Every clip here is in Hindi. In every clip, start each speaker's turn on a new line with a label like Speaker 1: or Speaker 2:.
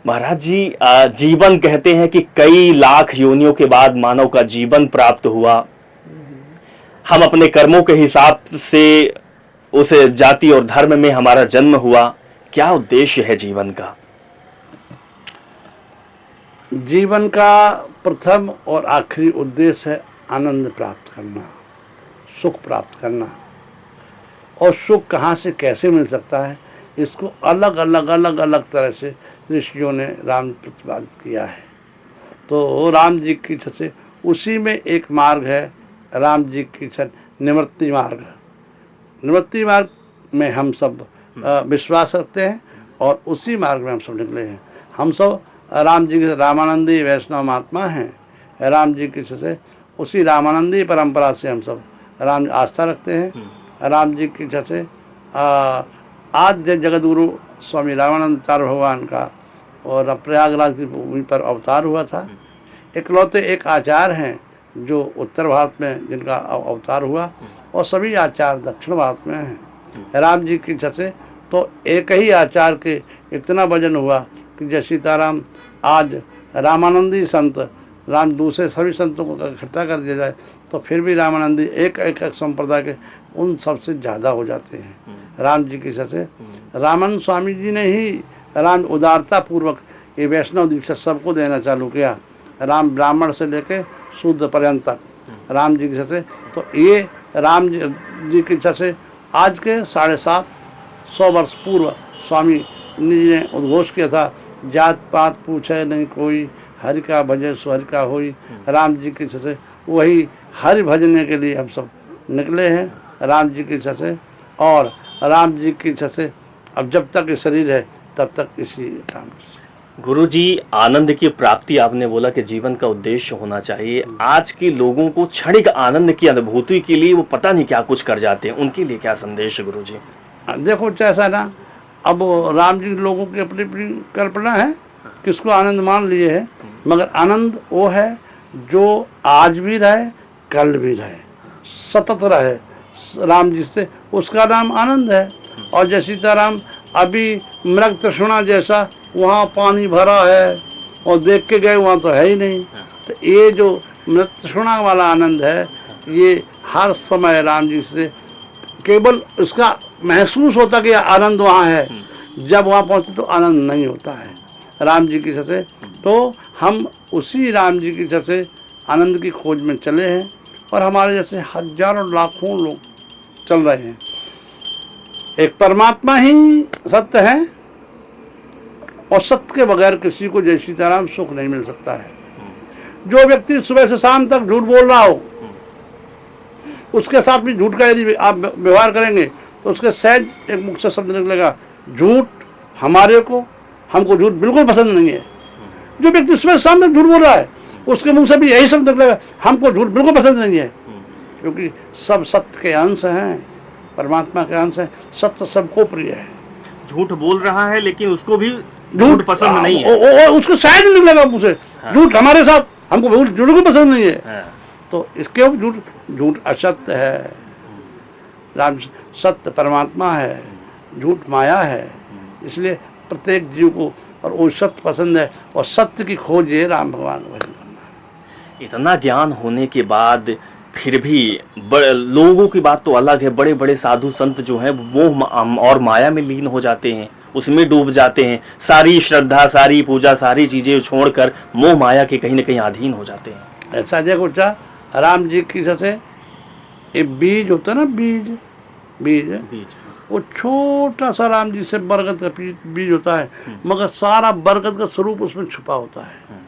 Speaker 1: महाराज जी, जीवन कहते हैं कि कई लाख योनियों के बाद मानव का जीवन प्राप्त हुआ। हम अपने कर्मों के हिसाब से उस जाति और धर्म में हमारा जन्म हुआ। क्या उद्देश्य है जीवन का?
Speaker 2: जीवन का प्रथम और आखिरी उद्देश्य है आनंद प्राप्त करना, सुख प्राप्त करना। और सुख कहाँ से कैसे मिल सकता है, इसको अलग अलग तरह से ऋषियों ने राम प्रतिपादित किया है। तो राम जी की इच्छा से उसी में एक मार्ग है, राम जी की इच्छा निवृत्ति मार्ग। निवृत्ति मार्ग में हम सब विश्वास रखते हैं और उसी मार्ग में हम सब निकले हैं। हम सब राम जी के रामानंदी वैष्णव महात्मा हैं। राम जी की इच्छा से उसी रामानंदी परंपरा से हम सब राम आस्था रखते हैं। राम जी की इच्छा से आज जगतगुरु स्वामी रामानंदाचार्य भगवान का और प्रयागराज की भूमि पर अवतार हुआ था। इकलौते एक आचार्य हैं जो उत्तर भारत में जिनका अवतार हुआ, और सभी आचार्य दक्षिण भारत में हैं। राम जी की इच्छा से तो एक ही आचार्य के इतना वजन हुआ कि जय सीताराम आज रामानंदी संत, राम दूसरे सभी संतों को इकट्ठा कर दिया जाए तो फिर भी रामानंदी एक एक संप्रदाय के उन सबसे ज़्यादा हो जाते हैं। राम जी की इच्छा से रामानंद स्वामी जी ने ही राम उदारता पूर्वक ये वैष्णव दीक्षा सबको देना चालू किया, राम ब्राह्मण से लेके शूद्र पर्यंत तक। राम जी की इच्छा से तो ये राम जी की इच्छा से आज के 750 वर्ष पूर्व स्वामी जी ने उद्घोष किया था, जात पात पूछे नहीं कोई, हरि का भजे सो हरि का होई। राम जी की इच्छा से वही हरि भजने के लिए हम सब निकले हैं राम जी की इच्छा से। और राम जी की इच्छा से अब जब तक ये शरीर है तब तक इसी काम।
Speaker 1: गुरु जी, आनंद की प्राप्ति आपने बोला कि जीवन का उद्देश्य होना चाहिए। आज के लोगों को क्षणिक आनंद की अनुभूति के लिए वो पता नहीं क्या कुछ कर जाते हैं, उनके लिए क्या संदेश है गुरु जी?
Speaker 2: देखो जैसा ना, अब राम जी लोगों की अपनी अपनी कल्पना है, किसको आनंद मान लिए है, मगर आनंद वो है जो आज भी रहे कल भी रहे, सतत रहे राम जी से, उसका नाम आनंद है। और जय सीताराम अभी मृग तृष्णा जैसा वहाँ पानी भरा है और देख के गए वहाँ तो है ही नहीं। तो ये जो मृग तृष्णा वाला आनंद है, ये हर समय राम जी से केवल उसका महसूस होता कि आनंद वहाँ है, जब वहाँ पहुँचते तो आनंद नहीं होता है राम जी की इच्छा से। तो हम उसी राम जी की इच्छा से आनंद की खोज में चले हैं और हमारे जैसे हजारों लाखों लोग चल रहे हैं। एक परमात्मा ही सत्य है और सत्य के बगैर किसी को जय सीताराम सुख नहीं मिल सकता है। जो व्यक्ति सुबह से शाम तक झूठ बोल रहा हो, उसके साथ भी झूठ का यदि आप व्यवहार करेंगे तो उसके सहज एक मुख से शब्द निकलेगा, झूठ हमको झूठ बिल्कुल पसंद नहीं है। जो व्यक्ति सुबह शाम तक झूठ बोल रहा है उसके मुंह से भी यही शब्द निकलेगा, हमको झूठ बिल्कुल पसंद नहीं है। क्योंकि सब सत्य के अंश हैं, परमात्मा के अंश है, सत्य सबको प्रिय है।
Speaker 1: झूठ बोल रहा है लेकिन उसको भी झूठ पसंद नहीं है,
Speaker 2: उसको शायद नहीं निकलेगा मुझे, झूठ हमारे साथ, हमको झूठ को पसंद नहीं है। तो इसके झूठ असत्य है, राम सत्य परमात्मा है, झूठ माया है। इसलिए प्रत्येक जीव को और वो सत्य पसंद है और सत्य की खोज है राम भगवान को भजन करना।
Speaker 1: इतना ज्ञान होने के बाद फिर भी लोगों की बात तो अलग है, बड़े बड़े साधु संत जो हैं मोह और माया में लीन हो जाते हैं, उसमें डूब जाते हैं, सारी श्रद्धा, सारी पूजा, सारी चीजें छोड़कर मोह माया के कहीं न कहीं अधीन हो जाते हैं।
Speaker 2: ऐसा देखो राम जी की से ये बीज होता है ना, बीज वो छोटा सा राम जी से बरगद का बीज होता है, मगर सारा बरगद का स्वरूप उसमें छुपा होता है।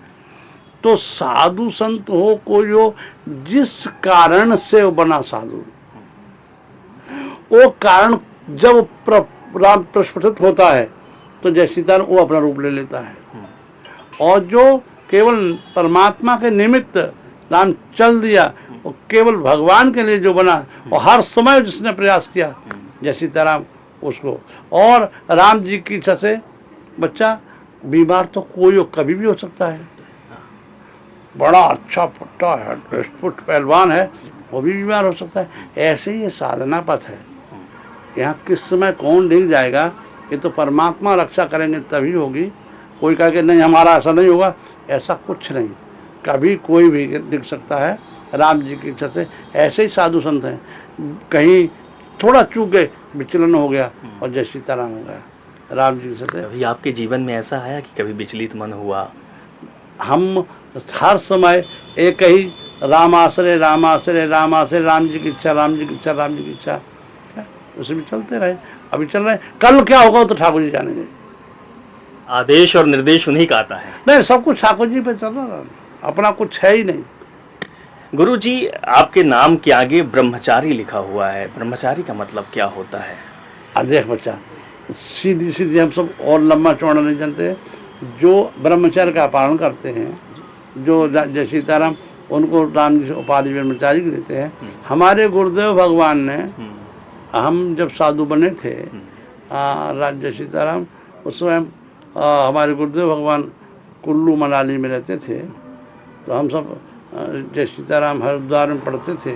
Speaker 2: तो साधु संत हो कोई हो, जिस कारण से वो बना साधु, वो कारण जब राम प्रस्फुटित होता है तो जय सीताराम वो अपना रूप ले लेता है। और जो केवल परमात्मा के निमित्त राम चल दिया, वो केवल भगवान के लिए जो बना, और हर समय जिसने प्रयास किया जय सीताराम उसको। और राम जी की इच्छा से बच्चा बीमार तो कोई कभी भी हो सकता है, बड़ा अच्छा फट्टा है, दृष्टपुट पहलवान है, वो भी बीमार हो सकता है। ऐसे ही ये साधना पथ है, यहाँ किस समय कौन डिग जाएगा ये तो परमात्मा रक्षा करेंगे तभी होगी। कोई कहा कि नहीं हमारा ऐसा नहीं होगा, ऐसा कुछ नहीं। कभी कोई भी लिख सकता है राम जी की इच्छा से। ऐसे ही साधु संत हैं, कहीं थोड़ा चूक गए, विचलन हो गया और जय सीताराम हो गया राम जी की इच्छा से।
Speaker 1: कभी आपके जीवन में ऐसा आया कि कभी विचलित मन हुआ?
Speaker 2: हम हर समय एक ही राम आश्रय राम आश्रय राम आश्रय, राम जी की इच्छा राम जी की इच्छा राम जी की इच्छा, उसे भी चलते रहे, अभी चल रहे। कल क्या होगा तो ठाकुर जी जानेंगे।
Speaker 1: आदेश और निर्देश उन्हीं का आता है।
Speaker 2: नहीं, सब कुछ ठाकुर जी पे चल रहा, अपना कुछ है ही नहीं।
Speaker 1: गुरु जी, आपके नाम के आगे ब्रह्मचारी लिखा हुआ है, ब्रह्मचारी का मतलब क्या होता है?
Speaker 2: देख बच्चा, सीधी सीधी हम सब और लंबा चौड़ा नहीं जानते। जो ब्रह्मचर्य का पालन करते हैं, जो जय सीताराम, उनको राम जी उपाधि ब्रह्मचारी की देते हैं। हमारे गुरुदेव भगवान ने, हम जब साधु बने थे जय सीताराम, उस समय हमारे गुरुदेव भगवान कुल्लू मनाली में रहते थे, तो हम सब जय सीताराम हरिद्वार में पढ़ते थे।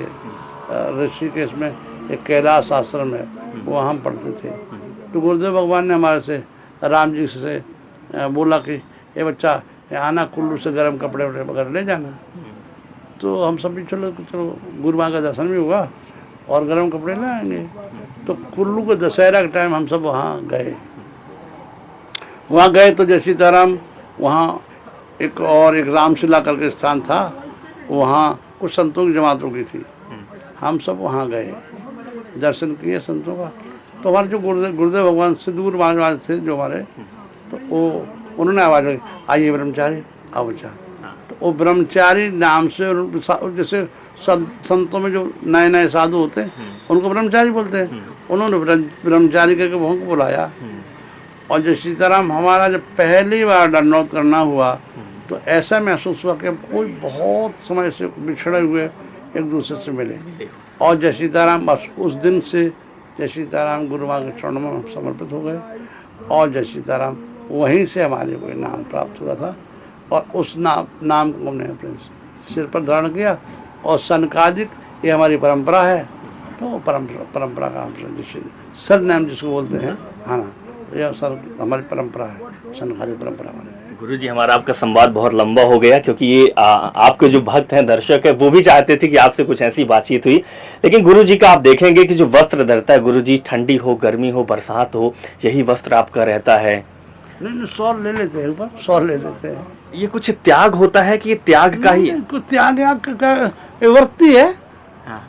Speaker 2: ऋषिकेश में एक कैलाश आश्रम है, वहाँ हम पढ़ते थे। तो गुरुदेव भगवान ने हमारे से राम जी से बोला कि ये बच्चा आना, कुल्लू से गर्म कपड़े वगैरह ले जाना। तो हम सब भी चलो गुरु माँ का दर्शन भी हुआ और गर्म कपड़े ले आएंगे। तो कुल्लू के दशहरा के टाइम हम सब वहाँ गए। तो जय सीताराम, वहाँ एक रामशिला करके स्थान था, वहाँ कुछ संतों की जमात रुकी थी। हम सब वहाँ गए, दर्शन किए संतों का। तो हमारे जो गुरुदेव भगवान से दूर वाले थे जो हमारे, तो वो उन्होंने आवाज़ लगी, आइए ब्रह्मचारी आओ बच्चा। तो वो ब्रह्मचारी नाम से, जैसे संतों में जो नए नए साधु होते हैं उनको ब्रह्मचारी बोलते हैं, उन्होंने ब्रह्मचारी करके वहाँ को बुलाया। और जय सीताराम हमारा जब पहली बार दंडवत करना हुआ, तो ऐसा महसूस हुआ कि कोई बहुत समय से बिछड़े हुए एक दूसरे से मिले। और जय सीताराम बस उस दिन से जय सीताराम गुरु माँ के चरणों में समर्पित हो गए। और जय सीताराम वहीं से हमारे को नाम प्राप्त हुआ था, और उस नाम को हमने अपने सिर पर धारण किया। और सनकादिक ये हमारी परंपरा है, तो परंपरा का हम जैसे सर नाम जिसको बोलते हैं, हाँ ना, यह सर हमारी परंपरा है, सनकादिक परंपरा हमारी।
Speaker 1: गुरु जी, हमारा आपका संवाद बहुत लंबा हो गया, क्योंकि ये आपके जो भक्त हैं, दर्शक है, वो भी चाहते थे कि आपसे कुछ ऐसी बातचीत हुई। लेकिन गुरु जी का आप देखेंगे कि जो वस्त्र धरता है गुरु जी, ठंडी हो, गर्मी हो, बरसात हो, यही वस्त्र आपका रहता है।
Speaker 2: नहीं, शॉल ले लेते हैं, ऊपर शॉल ले लेते हैं।
Speaker 1: ये कुछ त्याग होता है कि ये त्याग का ही
Speaker 2: त्याग वृत्ति है,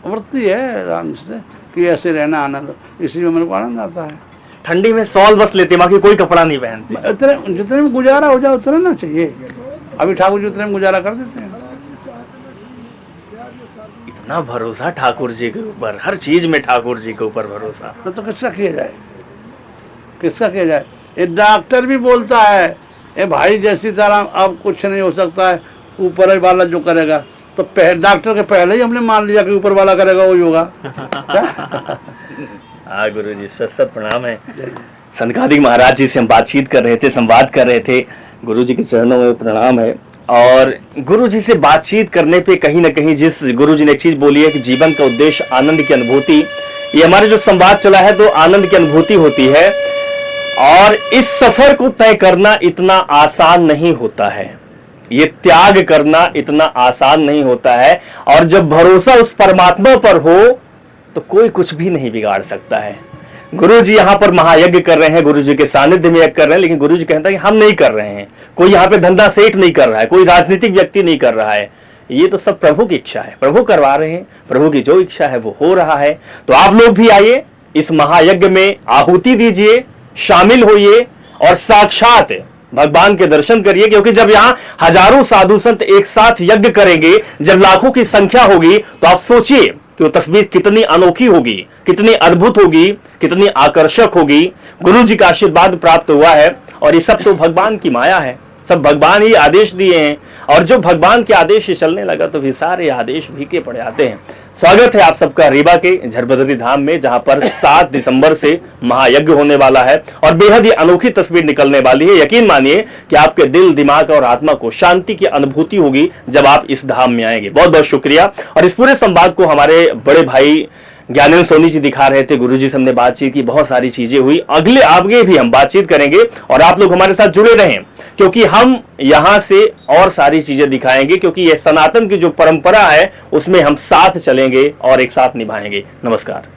Speaker 2: वृत्ति है राम से कि ऐसे रहना आनंद, इसी में मेरे को आनंद आता है।
Speaker 1: ठंडी में शॉल बस लेते, बाकी कोई कपड़ा नहीं पहनते।
Speaker 2: इतने जितने में गुजारा हो जाए उतना ना चाहिए। अभी ठाकुर जी उतने में गुजारा कर देते हैं।
Speaker 1: इतना भरोसा ठाकुर जी के ऊपर, हर चीज में ठाकुर जी के ऊपर भरोसा,
Speaker 2: तो किसका किया जाए, किसका किया जाए। ये डॉक्टर भी बोलता है, ए भाई जय सीताराम अब कुछ नहीं हो सकता है, ऊपर वाला जो करेगा। तो डॉक्टर के पहले ही हमने मान लिया कि ऊपर वाला करेगा वो होगा।
Speaker 1: हाँ गुरु जी, सत प्रणाम है। सनकादिक महाराज जी से हम बातचीत कर रहे थे, संवाद कर रहे थे। गुरु जी के चरणों में प्रणाम है। और गुरु जी से बातचीत करने पे कहीं ना कहीं जिस गुरु जी ने एक चीज बोली है कि जीवन का उद्देश्य आनंद की अनुभूति, ये हमारे जो संवाद चला है तो आनंद की अनुभूति होती है। और इस सफर को तय करना इतना आसान नहीं होता है, ये त्याग करना इतना आसान नहीं होता है। और जब भरोसा उस परमात्मा पर हो तो कोई कुछ भी नहीं बिगाड़ सकता है। गुरु जी यहाँ पर महायज्ञ कर रहे हैं, गुरु जी के सानिध्य में यज्ञ कर रहे हैं, लेकिन गुरु जी कहता है कि हम नहीं कर रहे हैं, कोई यहाँ पे धंधा सेठ नहीं कर रहा है, कोई राजनीतिक व्यक्ति नहीं कर रहा है, ये तो सब प्रभु की इच्छा है, प्रभु करवा रहे हैं, प्रभु की जो इच्छा है वो हो रहा है। तो आप लोग भी आइए, इस महायज्ञ में आहुति दीजिए, शामिल होइए और साक्षात भगवान के दर्शन करिए। क्योंकि जब यहाँ हजारों साधु संत एक साथ यज्ञ करेंगे, जब लाखों की संख्या होगी, तो आप सोचिए कि वो तस्वीर कितनी अनोखी होगी, कितनी अद्भुत होगी, कितनी आकर्षक होगी। गुरु जी का आशीर्वाद प्राप्त हुआ है और ये सब तो भगवान की माया है, सब भगवान ही आदेश दिए हैं। और जो भगवान के आदेश से चलने लगा तो फिर सारे आदेश फीके पड़ जाते हैं। स्वागत है आप सबका रीवा के झरबदरी धाम में, जहां पर 7 दिसंबर से महायज्ञ होने वाला है और बेहद ही अनोखी तस्वीर निकलने वाली है। यकीन मानिए कि आपके दिल, दिमाग और आत्मा को शांति की अनुभूति होगी जब आप इस धाम में आएंगे। बहुत बहुत शुक्रिया। और इस पूरे संवाद को हमारे बड़े भाई ज्ञानेंद्र सोनी जी दिखा रहे थे, गुरुजी से हमने बातचीत की, बहुत सारी चीजें हुई। अगले आगे भी हम बातचीत करेंगे और आप लोग हमारे साथ जुड़े रहें, क्योंकि हम यहां से और सारी चीजें दिखाएंगे, क्योंकि ये सनातन की जो परंपरा है उसमें हम साथ चलेंगे और एक साथ निभाएंगे। नमस्कार।